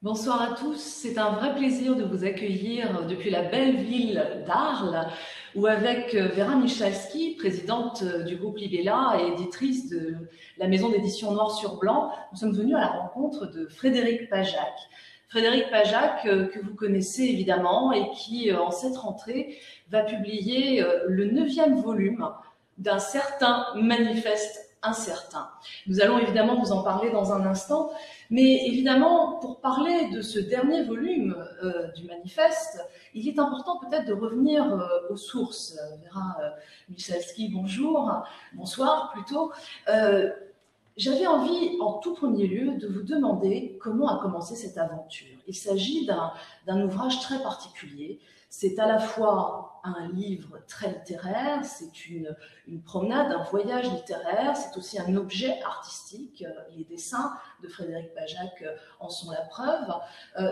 Bonsoir à tous, c'est un vrai plaisir de vous accueillir depuis la belle ville d'Arles, où avec Vera Michalski, présidente du groupe Libella et éditrice de la maison d'édition Noir sur Blanc, nous sommes venus à la rencontre de Frédéric Pajac. Frédéric Pajac, que vous connaissez évidemment et qui, en cette rentrée, va publier le 9e volume d'un certain manifeste incertain. Nous allons évidemment vous en parler dans un instant, mais évidemment, pour parler de ce dernier volume du manifeste, il est important peut-être de revenir aux sources. Vera Michalski, bonjour, bonsoir plutôt. J'avais envie, en tout premier lieu, de vous demander comment a commencé cette aventure. Il s'agit d'un ouvrage très particulier. C'est à la fois un livre très littéraire, c'est une promenade, un voyage littéraire, c'est aussi un objet artistique. Les dessins de Frédéric Pajac en sont la preuve.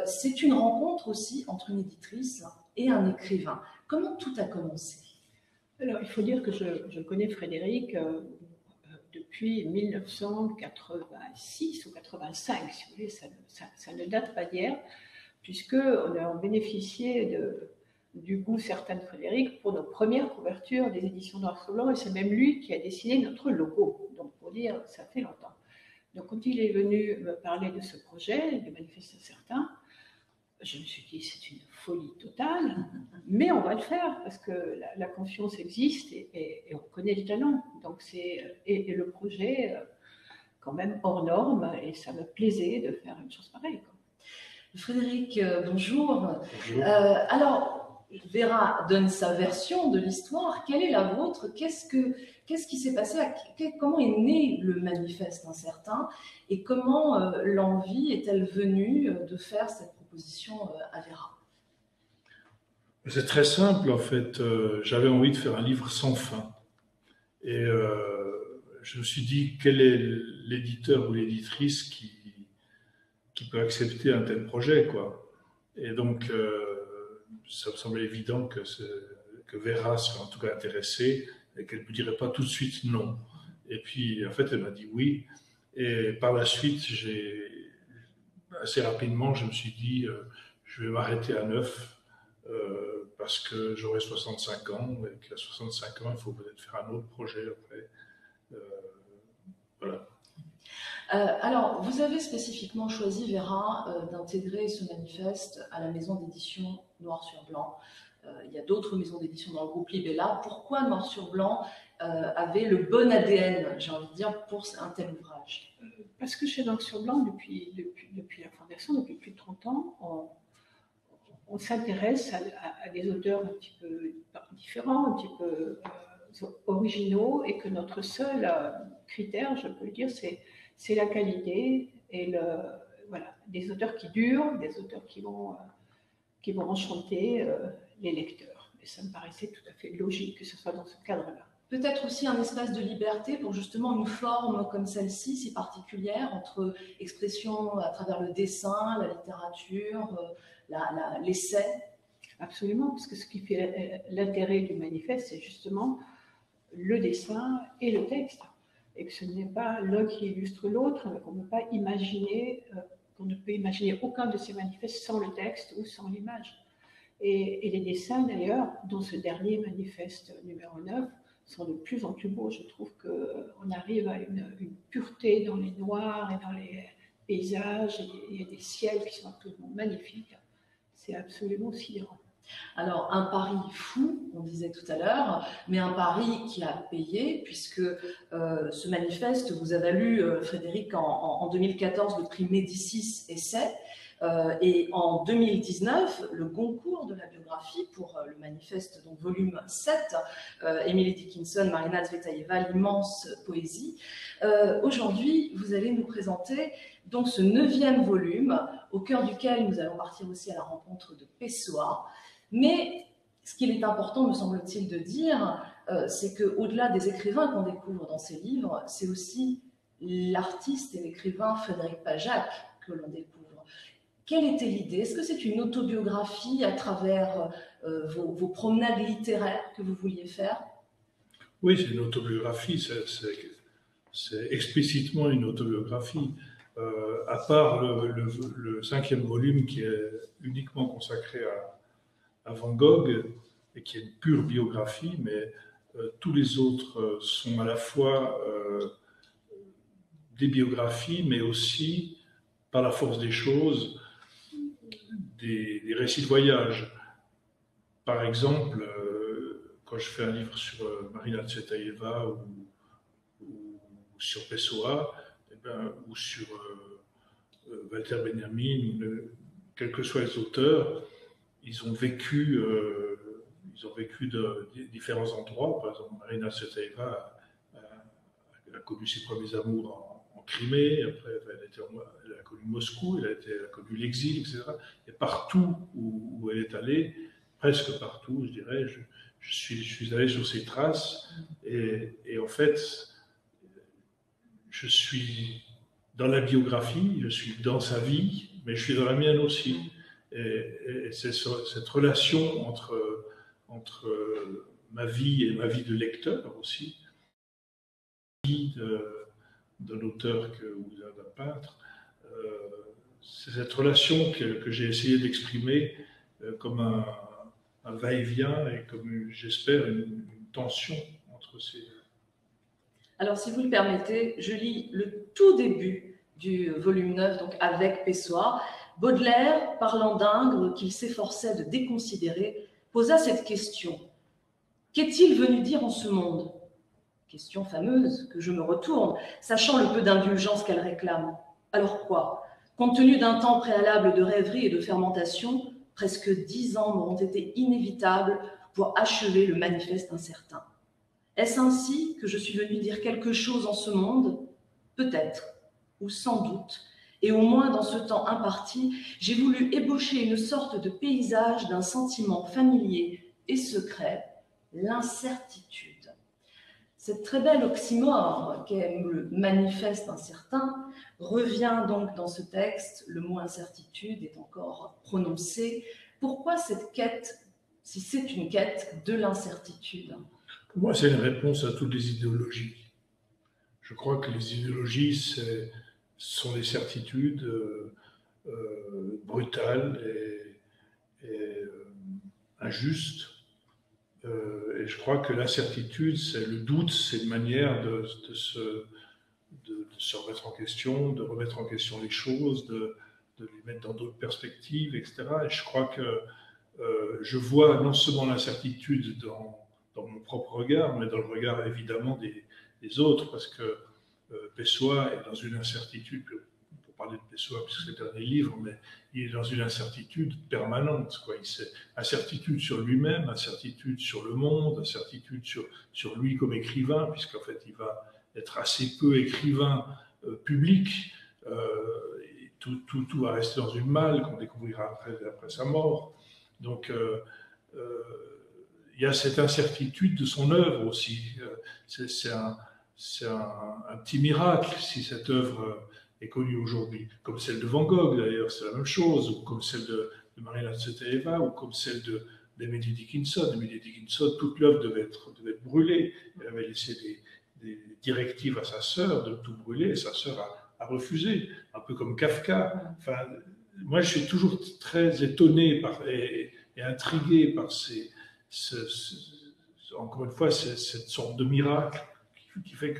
C'est une rencontre aussi entre une éditrice et un écrivain. Comment tout a commencé? Alors, il faut dire que je connais Frédéric depuis 1986 ou 85, si vous voulez, ça ne date pas d'hier, puisqu'on a bénéficié du goût certain de Frédéric pour nos premières couvertures des éditions Noir sur Blanc, et c'est même lui qui a dessiné notre logo, donc pour dire, ça fait longtemps. Donc quand il est venu me parler de ce projet, de Manifeste incertain, je me suis dit, c'est une folie totale, mais on va le faire, parce que la confiance existe et on connaît le talent. Donc et le projet, quand même hors norme, et ça me plaisait de faire une chose pareille, quoi. Frédéric, bonjour. Bonjour. Alors, Vera donne sa version de l'histoire. Quelle est la vôtre? Qu'est-ce qui s'est passé? Comment est né le manifeste incertain? Et comment l'envie est-elle venue de faire cette proposition à Vera? C'est très simple en fait. J'avais envie de faire un livre sans fin. Et je me suis dit, quel est l'éditeur ou l'éditrice qui peut accepter un tel projet, quoi. Et donc, ça me semblait évident que Vera serait en tout cas intéressée et qu'elle ne me dirait pas tout de suite non. Et puis, en fait, elle m'a dit oui. Et par la suite, assez rapidement, je me suis dit, je vais m'arrêter à 9 parce que j'aurai 65 ans et qu'à 65 ans, il faut peut-être faire un autre projet après. Voilà. Alors, vous avez spécifiquement choisi, Vera, d'intégrer ce manifeste à la maison d'édition Noir sur Blanc. Il y a d'autres maisons d'édition dans le groupe Libella. Pourquoi Noir sur Blanc avait le bon ADN, j'ai envie de dire, pour un tel ouvrage? Parce que chez Noir sur Blanc, depuis la fondation, depuis plus de 30 ans, on s'intéresse à des auteurs un petit peu différents, un petit peu originaux, et que notre seul critère, je peux le dire, c'est la qualité et voilà, des auteurs qui durent, des auteurs qui vont enchanter les lecteurs. Et ça me paraissait tout à fait logique que ce soit dans ce cadre-là. Peut-être aussi un espace de liberté pour justement une forme comme celle-ci, si particulière, entre expression à travers le dessin, la littérature, l'essai. Absolument, parce que ce qui fait l'intérêt du manifeste, c'est justement le dessin et le texte. Et que ce n'est pas l'un qui illustre l'autre, qu'on ne peut pas imaginer, qu'on ne peut imaginer aucun de ces manifestes sans le texte ou sans l'image. Et les dessins, d'ailleurs, dans ce dernier manifeste numéro 9, sont de plus en plus beaux. Je trouve qu'on arrive à une pureté dans les noirs et dans les paysages, et il y a des ciels qui sont absolument magnifiques. C'est absolument sidérant. Alors, un pari fou, on disait tout à l'heure, mais un pari qui a payé, puisque ce manifeste vous a valu, Frédéric, en 2014, le prix Médicis Essai, et en 2019, le Goncourt de la biographie pour le manifeste, donc volume 7, Emily Dickinson, Marina Tsvetaeva, l'immense poésie. Aujourd'hui, vous allez nous présenter donc ce 9e volume, au cœur duquel nous allons partir aussi à la rencontre de Pessoa. Mais ce qu'il est important, me semble-t-il, de dire, c'est qu'au-delà des écrivains qu'on découvre dans ces livres, c'est aussi l'artiste et l'écrivain Frédéric Pajac que l'on découvre. Quelle était l'idée? Est-ce que c'est une autobiographie à travers vos promenades littéraires que vous vouliez faire? Oui, c'est une autobiographie, c'est explicitement une autobiographie. À part le 5e volume qui est uniquement consacré à Van Gogh et qui est une pure biographie, mais tous les autres sont à la fois des biographies, mais aussi, par la force des choses, des récits de voyage. Par exemple, quand je fais un livre sur Marina Tsvetaeva ou sur Pessoa, ou sur Walter Benjamin, quels que soient les auteurs, ils ont vécu de différents endroits. Par exemple, Marina Tsvetaeva a connu ses premiers amours en Crimée, après elle a connu Moscou, elle a connu l'exil, etc. Et partout où elle est allée, presque partout, je dirais, je suis allé sur ses traces, et en fait, je suis dans la biographie, je suis dans sa vie, mais je suis dans la mienne aussi. Et c'est cette relation entre ma vie et ma vie de lecteur aussi, d'un auteur ou d'un peintre, c'est cette relation que j'ai essayé d'exprimer comme un va-et-vient et comme, j'espère, une tension entre ces... Alors, si vous le permettez, je lis le tout début du volume 9, donc avec Pessoa. Baudelaire, parlant d'Ingres qu'il s'efforçait de déconsidérer, posa cette question. Qu'est-il venu dire en ce monde? Question fameuse que je me retourne, sachant le peu d'indulgence qu'elle réclame. Alors quoi? Compte tenu d'un temps préalable de rêverie et de fermentation, presque 10 ans m'auront été inévitables pour achever le manifeste incertain. Est-ce ainsi que je suis venu dire quelque chose en ce monde? Peut-être, ou sans doute, et au moins dans ce temps imparti, j'ai voulu ébaucher une sorte de paysage d'un sentiment familier et secret, l'incertitude. Cette très belle oxymore qu'est le manifeste incertain revient donc dans ce texte, le mot incertitude est encore prononcé. Pourquoi cette quête, si c'est une quête de l'incertitude? Pour moi, c'est une réponse à toutes les idéologies. Je crois que les idéologies sont des certitudes brutales et injustes. Et je crois que l'incertitude, c'est le doute, c'est une manière de se remettre en question, de remettre en question les choses, de les mettre dans d'autres perspectives, etc. Et je crois que je vois non seulement l'incertitude dans mon propre regard, mais dans le regard évidemment des autres, parce que Pessoa est dans une incertitude, pour parler de Pessoa, puisque c'est le dernier livre, mais il est dans une incertitude permanente, quoi. Incertitude sur lui-même, incertitude sur le monde, incertitude sur lui comme écrivain, puisqu'en fait il va être assez peu écrivain public, et tout va rester dans une malle qu'on découvrira après sa mort. Donc il y a cette incertitude de son œuvre aussi. C'est un petit miracle si cette œuvre est connue aujourd'hui, comme celle de Van Gogh d'ailleurs, c'est la même chose, ou comme celle de Marina Tsvetaeva, ou comme celle d'Emily Dickinson. Emily Dickinson, toute l'œuvre devait être brûlée. Elle avait laissé des directives à sa sœur de tout brûler, et sa sœur a refusé, un peu comme Kafka. Enfin, moi, je suis toujours très étonné et intrigué par encore une fois, cette sorte de miracle qui fait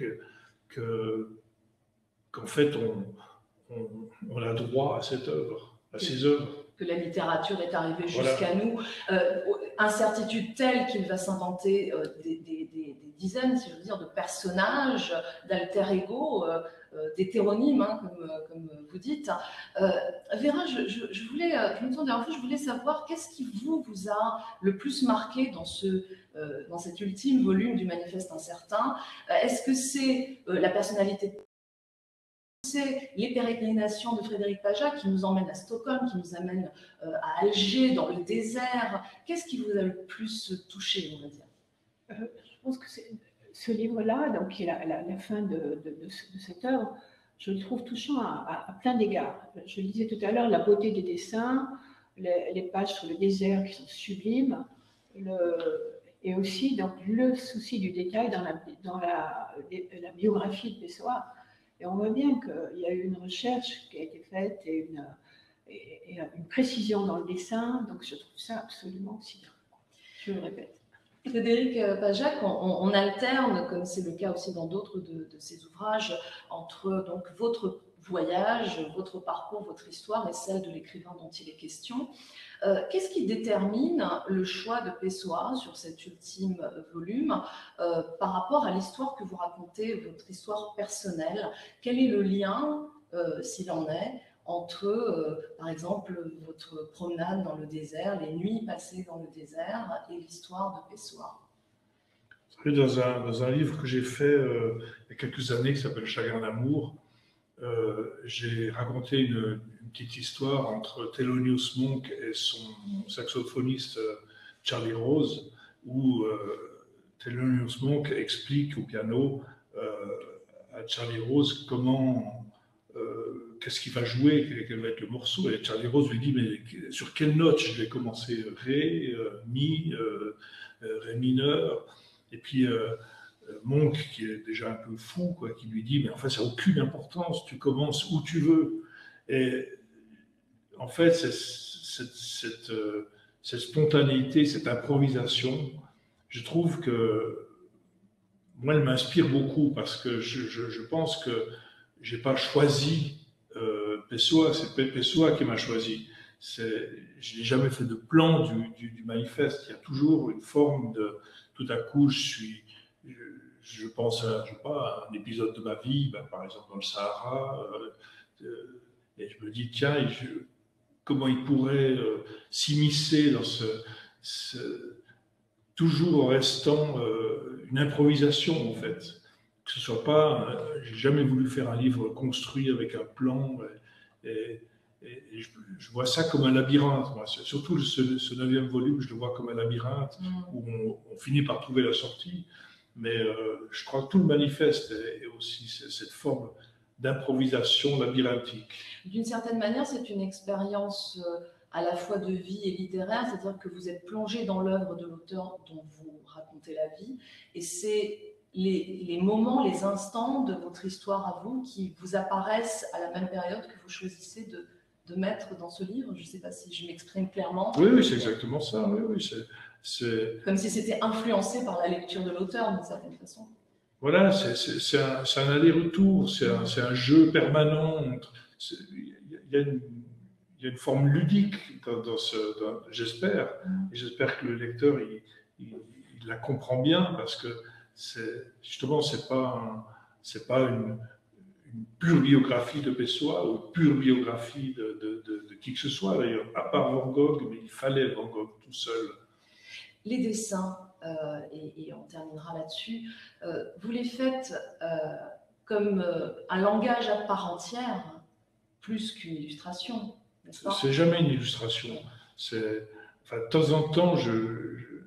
qu'en fait, on a droit à cette œuvre, à ces œuvres. Que la littérature est arrivée jusqu'à nous. Incertitude telle qu'il va s'inventer des dizaines, si je veux dire, de personnages, d'alter ego, d'hétéronymes, hein, comme vous dites. Vera, je me tourne vers vous, je voulais savoir qu'est-ce qui vous a le plus marqué dans cet ultime volume du Manifeste incertain. Est-ce que c'est la personnalité, c'est les pérégrinations de Frédéric Pajat qui nous emmènent à Stockholm, qui nous amènent à Alger, dans le désert? Qu'est-ce qui vous a le plus touché, on va dire? Je pense que ce livre-là, donc qui est la fin de cette œuvre, je le trouve touchant à plein d'égards. Je le disais tout à l'heure, la beauté des dessins, les pages sur le désert qui sont sublimes, et aussi donc, le souci du détail dans la biographie de Pessoa. Et on voit bien qu'il y a eu une recherche qui a été faite et une précision dans le dessin, donc je trouve ça absolument sidérant. Je le répète. Frédéric Pajac, on alterne, comme c'est le cas aussi dans d'autres de ses ouvrages, entre donc votre voyage, votre parcours, votre histoire et celle de l'écrivain dont il est question. Qu'est-ce qui détermine le choix de Pessoa sur cet ultime volume par rapport à l'histoire que vous racontez, votre histoire personnelle? Quel est le lien, s'il en est, entre, par exemple, votre promenade dans le désert, les nuits passées dans le désert et l'histoire de Pessoa? Dans un livre que j'ai fait il y a quelques années qui s'appelle Chagrin d'amour, j'ai raconté une petite histoire entre Thelonious Monk et son saxophoniste Charlie Rose, où Thelonious Monk explique au piano à Charlie Rose qu'est-ce qu'il va jouer, quel va être le morceau. Et Charlie Rose lui dit, mais sur quelle note je vais commencer? Ré, Mi, Ré mineur. Et puis Monk, qui est déjà un peu fou, quoi, qui lui dit, mais en fait, ça n'a aucune importance, tu commences où tu veux. Et en fait, cette spontanéité, cette improvisation, je trouve que moi, elle m'inspire beaucoup, parce que je pense que je n'ai pas choisi Pessoa, c'est Pessoa qui m'a choisi. Je n'ai jamais fait de plan du manifeste. Il y a toujours une forme de... Tout à coup, je pense à, je sais pas, à un épisode de ma vie, par exemple dans le Sahara, et je me dis, tiens, comment il pourrait s'immiscer dans toujours en restant une improvisation, en fait. Que ce soit pas... j'ai jamais voulu faire un livre construit avec un plan, et je vois ça comme un labyrinthe. Moi. Surtout ce 9e volume, je le vois comme un labyrinthe où on finit par trouver la sortie. Mais je crois que tout le manifeste est aussi cette forme d'improvisation labyrinthique. D'une certaine manière, c'est une expérience à la fois de vie et littéraire, c'est-à-dire que vous êtes plongé dans l'œuvre de l'auteur dont vous racontez la vie, et c'est les moments, les instants de votre histoire à vous qui vous apparaissent à la même période que vous choisissez de mettre dans ce livre. Je ne sais pas si je m'exprime clairement. Oui, c'est exactement ça. Oui, c'est... Comme si c'était influencé par la lecture de l'auteur, d'une certaine façon. Voilà, c'est un aller-retour, c'est un jeu permanent. Il y a une forme ludique j'espère. Et j'espère que le lecteur il la comprend bien, parce que justement, c'est pas une pure biographie de Pessoa ou pure biographie de qui que ce soit, d'ailleurs, à part Van Gogh, mais il fallait Van Gogh tout seul. Les dessins, et on terminera là-dessus, vous les faites comme un langage à part entière, plus qu'une illustration, n'est-ce pas? C'est jamais une illustration. Enfin, de temps en temps, je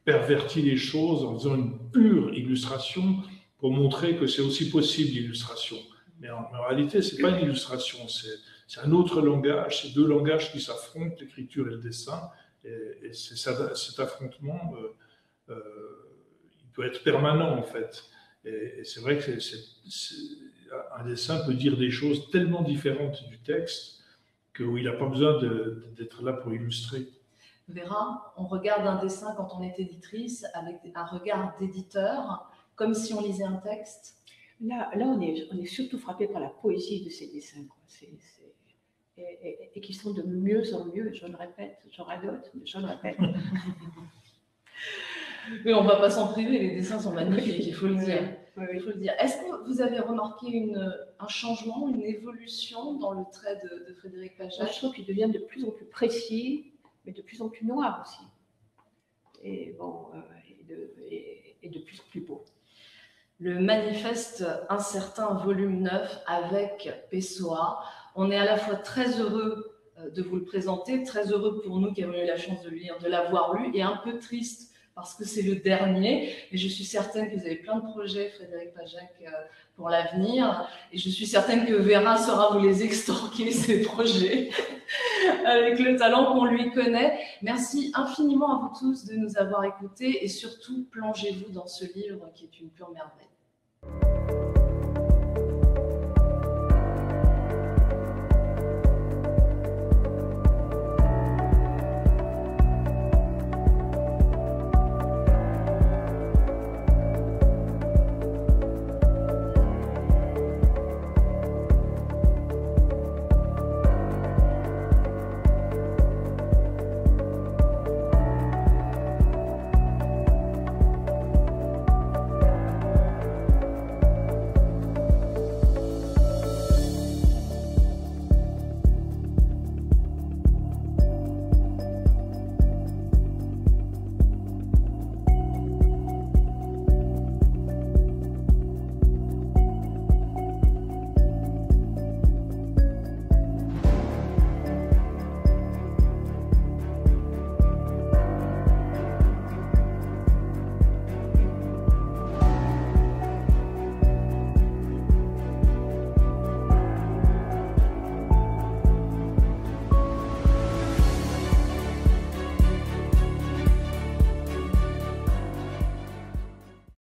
pervertis les choses en faisant une pure illustration pour montrer que c'est aussi possible l'illustration. Mais en réalité, ce n'est pas une illustration, c'est un autre langage, c'est deux langages qui s'affrontent, l'écriture et le dessin. Et cet affrontement, il peut être permanent, en fait. Et c'est vrai que un dessin peut dire des choses tellement différentes du texte qu'il n'a pas besoin d'être là pour illustrer. Vera, on regarde un dessin quand on est éditrice avec un regard d'éditeur, comme si on lisait un texte. Là on est surtout frappé par la poésie de ces dessins, quoi. Et qui sont de mieux en mieux, je le répète, je radote, mais je le répète. Mais on ne va pas s'en priver, les dessins sont magnifiques, il faut le dire. Oui. Il faut le dire. Est-ce que vous avez remarqué un changement, une évolution dans le trait de Frédéric Pajac? Je trouve qu'il devient de plus en plus précis, mais de plus en plus noir aussi. Et bon, et de plus en plus beau. Le manifeste incertain, volume 9, avec Pessoa. On est à la fois très heureux de vous le présenter, très heureux pour nous qui avons eu la chance de le lire, de l'avoir lu, et un peu triste parce que c'est le dernier. Et je suis certaine que vous avez plein de projets, Frédéric Pajac, pour l'avenir. Et je suis certaine que Vera saura vous les extorquer, ces projets, avec le talent qu'on lui connaît. Merci infiniment à vous tous de nous avoir écoutés, et surtout, plongez-vous dans ce livre qui est une pure merveille.